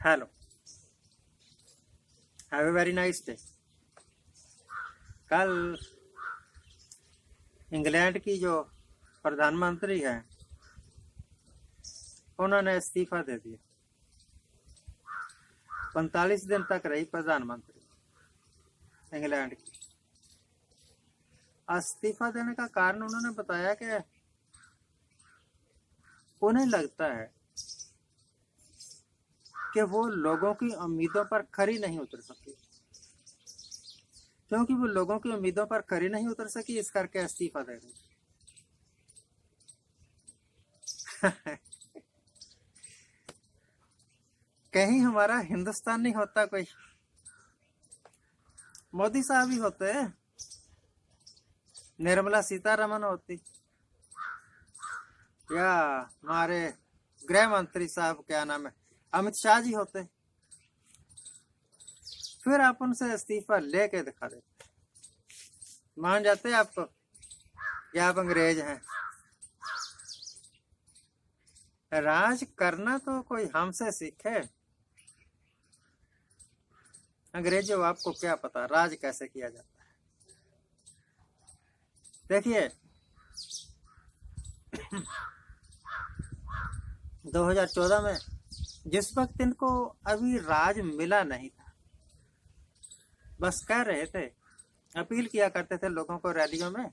Hello, have a very nice day. कल England की जो प्रधानमंत्री है उन्होंने इस्तीफा दे दिया। 45 दिन तक रही प्रधानमंत्री इंग्लैंड की। इस्तीफा देने का कारण उन्होंने बताया कि उन्हें लगता है कि वो लोगों की उम्मीदों पर खरी नहीं उतर सकी। क्योंकि वो लोगों की उम्मीदों पर खरी नहीं उतर सकी, इस करके इस्तीफा दे दी। कहीं हमारा हिंदुस्तान नहीं होता कोई, मोदी साहब ही होते, निर्मला सीतारमन होती, या हमारे गृह मंत्री साहब क्या नाम है, अमित शाह जी होते, फिर आप उनसे इस्तीफा लेके दिखा देते। मान जाते आपको कि आप अंग्रेज हैं। राज करना तो कोई हमसे सीखे। अंग्रेजों, आपको क्या पता राज कैसे किया जाता है। देखिए 2014 में जिस वक्त इनको अभी राज मिला नहीं था, बस कह रहे थे, अपील किया करते थे लोगों को रैलियों में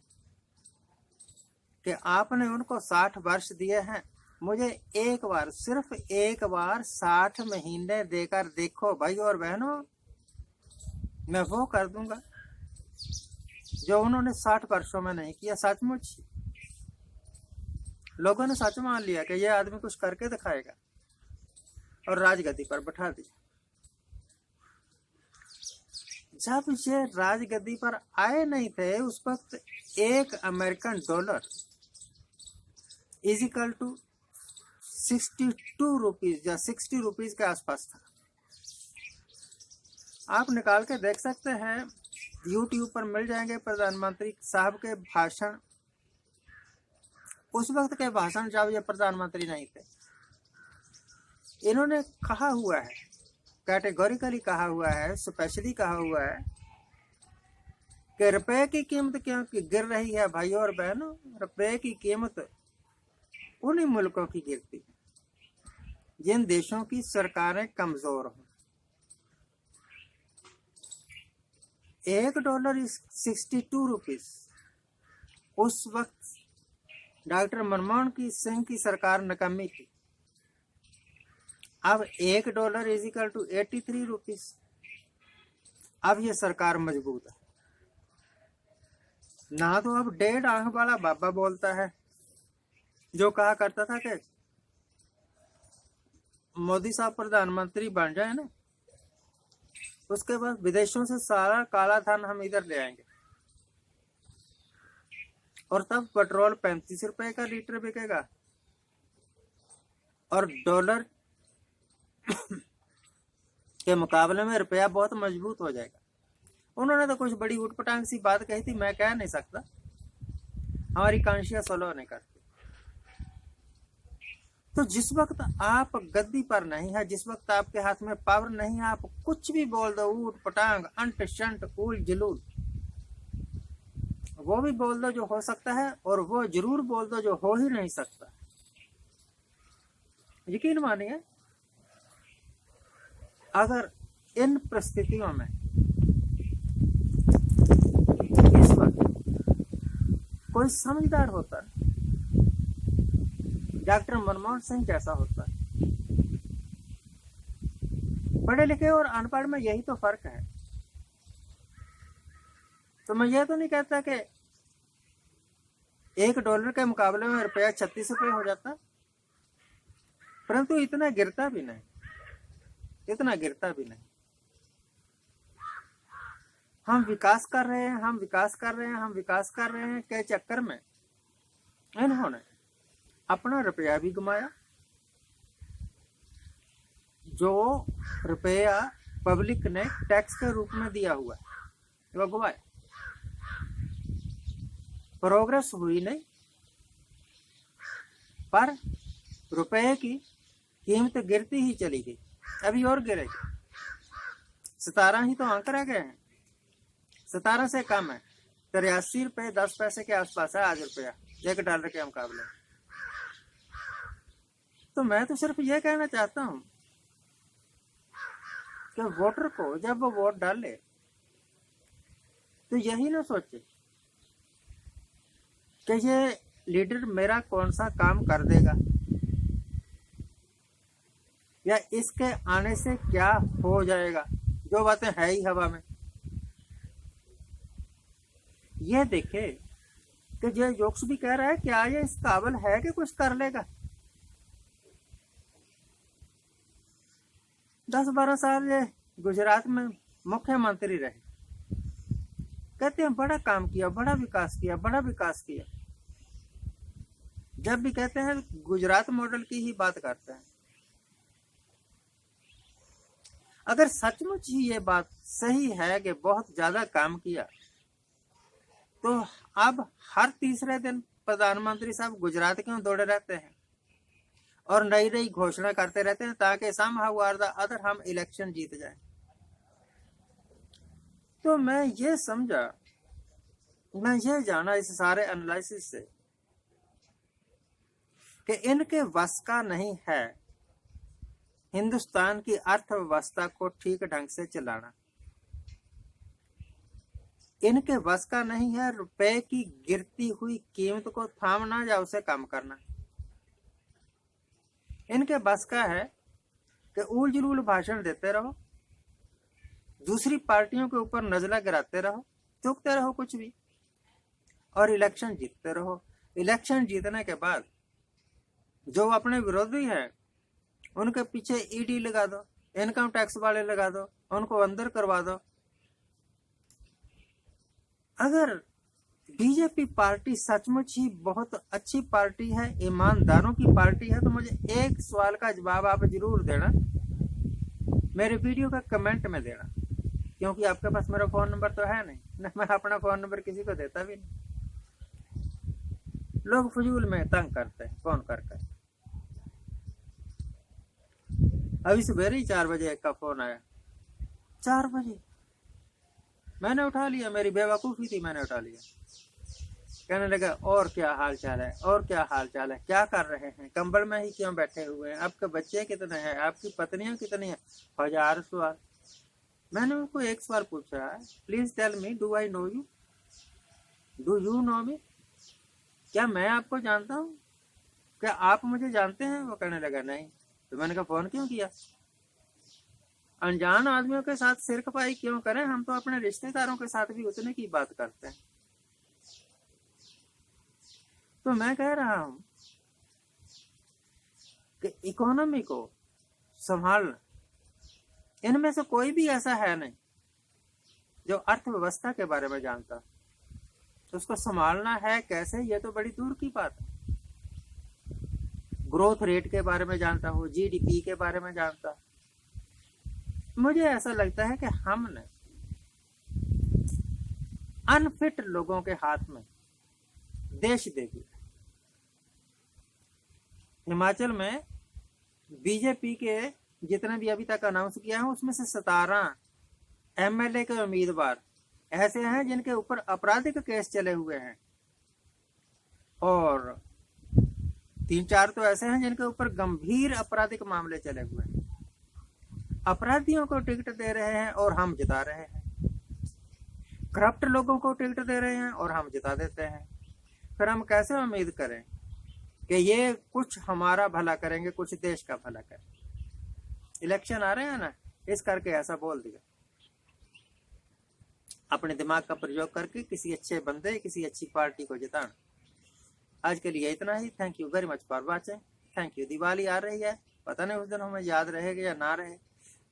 कि आपने उनको 60 वर्ष दिए हैं, मुझे एक बार, सिर्फ एक बार 60 महीने देकर देखो भाई और बहनों, मैं वो कर दूंगा जो उन्होंने 60 वर्षों में नहीं किया। सचमुच लोगों ने सच मान लिया कि यह आदमी कुछ करके दिखाएगा और राजगद्दी पर बैठा दिया। जब ये राजगद्दी पर आए नहीं थे, उस वक्त एक American dollar is equal to 62 rupees या 60 रुपीज के आसपास था। आप निकाल के देख सकते हैं, यूट्यूब पर मिल जाएंगे प्रधानमंत्री साहब के भाषण, उस वक्त के भाषण जब ये प्रधानमंत्री नहीं थे। इन्होंने कहा हुआ है, कैटेगोरिकली कहा हुआ है, स्पेशली कहा हुआ है कि रुपए की कीमत क्यों गिर रही है भाई और बहनों, रुपए की कीमत उन्हीं मुल्कों की गिरती है जिन देशों की सरकारें कमजोर हों। $1 इज 62 रुपीज। उस वक्त डॉक्टर मनमोहन सिंह की सरकार नकम्मी थी। अब $1 इजिकल टू 83 रुपीज। अब ये सरकार मजबूत है ना। तो अब 1.5 आंख वाला बाबा बोलता है, जो कहा करता था कि मोदी साहब प्रधानमंत्री बन जाए ना, उसके बाद विदेशों से सारा काला धन हम इधर ले आएंगे और तब पेट्रोल 35 रुपए का लीटर बिकेगा और डॉलर के मुकाबले में रुपया बहुत मजबूत हो जाएगा। उन्होंने तो कुछ बड़ी उटपटांग सी बात कही थी, मैं कह नहीं सकता, हमारी कॉन्शियस फॉलो नहीं करती। तो जिस वक्त आप गद्दी पर नहीं है, जिस वक्त आपके हाथ में पावर नहीं है, आप कुछ भी बोल दो, ऊट पटांग, अंट शंट, उल जलूल, वो भी बोल दो जो हो सकता है, और वो जरूर बोल दो जो हो ही नहीं सकता। यकीन मानिए, अगर इन परिस्थितियों में इस वक्त कोई समझदार होता, डॉक्टर मनमोहन सिंह जैसा होता, पढ़े लिखे और अनपढ़ में यही तो फर्क है। तो मैं यह तो नहीं कहता कि $1 के मुकाबले में रुपया 36 रुपये हो जाता, परंतु इतना गिरता भी नहीं, इतना गिरता भी नहीं। हम विकास कर रहे हैं, हम विकास कर रहे हैं, हम विकास कर रहे हैं के चक्कर में इन्होंने अपना रुपया भी गमाया। जो रुपया पब्लिक ने टैक्स के रूप में दिया हुआ है वो गवाया। प्रोग्रेस हुई नहीं, पर रुपए की कीमत गिरती ही चली गई। अभी और गिरेगी। 17 ही तो आंकड़ा गए हैं, 17 से कम है। 83 रुपये 10 पैसे के आसपास है आज रुपया $1 के मुकाबले। तो मैं तो सिर्फ ये कहना चाहता हूं कि वोटर को जब वो वोट डाले तो यही ना सोचे कि ये लीडर मेरा कौन सा काम कर देगा या इसके आने से क्या हो जाएगा, जो बातें है ही हवा में। ये देखे कि ये जोक्स भी कह रहा है क्या ये इस काबिल है कि कुछ कर लेगा। 10-12 साल ये गुजरात में मुख्यमंत्री रहे, कहते हैं बड़ा काम किया, बड़ा विकास किया, बड़ा विकास किया। जब भी कहते हैं गुजरात मॉडल की ही बात करते हैं। अगर सचमुच ही ये बात सही है कि बहुत ज्यादा काम किया, तो अब हर तीसरे दिन प्रधानमंत्री साहब गुजरात क्यों दौड़े रहते हैं और नई नई घोषणा करते रहते हैं ताकि somehow or the other हम इलेक्शन जीत जाएं। तो मैं ये समझा, मैं ये जाना इस सारे एनालिसिस से कि इनके वश का नहीं है हिंदुस्तान की अर्थव्यवस्था को ठीक ढंग से चलाना। इनके वश का नहीं है रुपए की गिरती हुई कीमत को थामना या उसे कम करना। इनके बस का है कि उल जुलूल भाषण देते रहो, दूसरी पार्टियों के ऊपर नजला गिराते रहो, चुकते रहो कुछ भी, और इलेक्शन जीतते रहो। इलेक्शन जीतने के बाद जो अपने विरोधी हैं उनके पीछे ईडी लगा दो, इनकम टैक्स वाले लगा दो, उनको अंदर करवा दो। अगर बीजेपी पार्टी सचमुच ही बहुत अच्छी पार्टी है, ईमानदारों की पार्टी है, तो मुझे एक सवाल का जवाब आप जरूर देना, मेरे वीडियो का कमेंट में देना, क्योंकि आपके पास मेरा फोन नंबर तो है नहीं ना, मैं अपना फोन नंबर किसी को देता भी नहीं। लोग फजूल में तंग करते हैं फोन कर। अभी सवेरे ही 4 बजे एक का फोन आया, 4 बजे मैंने उठा लिया, मेरी बेवकूफ़ी थी, मैंने उठा लिया। कहने लगा और क्या हाल चाल है, और क्या हाल चाल है, क्या कर रहे हैं, कंबल में ही क्यों बैठे हुए हैं, आपके बच्चे कितने हैं, आपकी पत्नियां कितनी हैं, 1000 सवाल। मैंने उनको एक सवाल पूछा, please tell me, do I know you, do you know me, क्या मैं आपको जानता हूँ, क्या आप मुझे जानते हैं। वो कहने लगा नहीं। तो मैंने कहा फोन क्यों किया, अनजान आदमियों के साथ सिर खपाई क्यों करें, हम तो अपने रिश्तेदारों के साथ भी उतने की बात करते हैं। तो मैं कह रहा हूं कि इकोनॉमी को संभालना, इनमें से कोई भी ऐसा है नहीं जो अर्थव्यवस्था के बारे में जानता, तो उसको संभालना है कैसे, ये तो बड़ी दूर की बात है। ग्रोथ रेट के बारे में जानता हो, जीडीपी के बारे में जानता। मुझे ऐसा लगता है कि हमने अनफिट लोगों के हाथ में देश दे दिया। हिमाचल में बीजेपी के जितने भी अभी तक अनाउंस किया है उसमें से 17 एमएलए के उम्मीदवार ऐसे हैं जिनके ऊपर आपराधिक केस चले हुए हैं, और 3-4 तो ऐसे हैं जिनके ऊपर गंभीर आपराधिक मामले चले हुए हैं। अपराधियों को टिकट दे रहे हैं और हम जिता रहे हैं, करप्ट लोगों को टिकट दे रहे हैं और हम जिता देते हैं। फिर हम कैसे उम्मीद करें कि ये कुछ हमारा भला करेंगे, कुछ देश का भला करेंगे। इलेक्शन आ रहे हैं ना, इस करके ऐसा बोल दिया। अपने दिमाग का प्रयोग करके किसी अच्छे बंदे, किसी अच्छी पार्टी को जिताना। आज के लिए इतना ही। Thank you very much for watching. Thank you. Diwali आ रही है, पता नहीं उस दिन हमें याद रहेगा या ना रहे,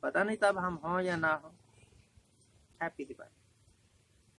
पता नहीं तब हम हों या ना हो। हैप्पी दिवाली।